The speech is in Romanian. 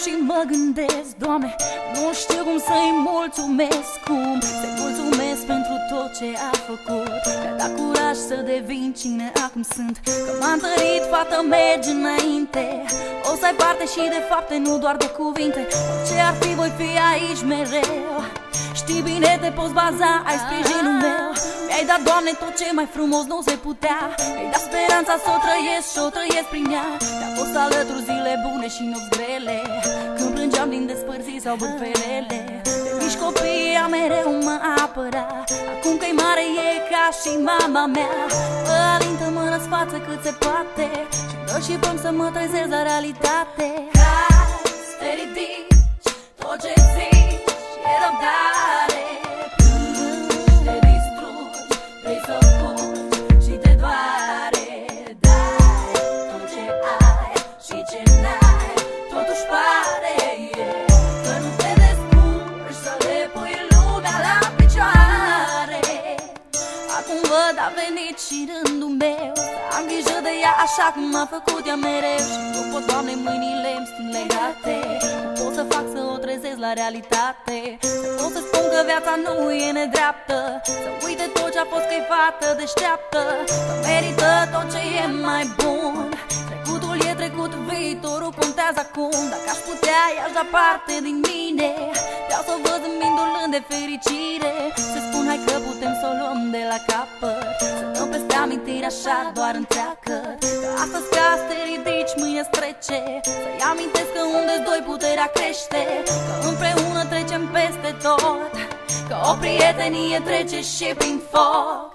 și mă gândesc, Doamne, nu știu cum să-i mulțumesc, cum să-i mulțumesc pentru tot ce a făcut. Mi-a dat curaj să devin cine acum sunt, că m-a întărit, fată, mergi înainte. O să ai parte și de fapte, nu doar de cuvinte. Orice ar fi, voi fi aici mereu. Știi bine, te poți baza, ai sprijinul meu. Mi-ai dat, Doamne, tot ce mai frumos nu se putea. Mi-ai dat speranța să o trăiesc și o trăiesc prin ea. Mi-a fost alături zile bune și nopți grele, când plângeam din despărțiri sau bârfelele. De mici copiii ea mereu mă apăra. Acum că-i mare e ca și mama mea. Mă alintă, mă răsfață cât se poate și dă și păm să mă trezesc la realitate. Cazi, te ridici, tot ce zici e răbdare. Plângi, te distrugi, vrei să fugi și te doare. Dai tot ce ai și ce n-ai, totuși pare că nu te descurci să le pui lumea la picioare. Acum văd, a venit și rândul meu să am grijă de ea așa cum m-a făcut ea mereu. Și nu pot, Doamne, mâinile îmi sunt legate. Nu pot să fac să o trezesc la realitate. Să pot să spun că viața nu e nedreaptă, să uite tot ce-a fost, că-i fată deșteaptă, că merită tot ce e mai bun. Trecutul e trecut, viitorul contează acum. Dacă aș putea, i-aș da parte din mine. Vreau să o văd zâmbindu-l de fericire. Să spun, hai că putem să o luăm de la capăt, să dăm peste amintiri așa doar întreagă. Că astăzi ca să te ridici, mâine trece. Să-i amintesc că unde-s doi puterea crește, că împreună trecem peste tot, că o prietenie trece și prin foc.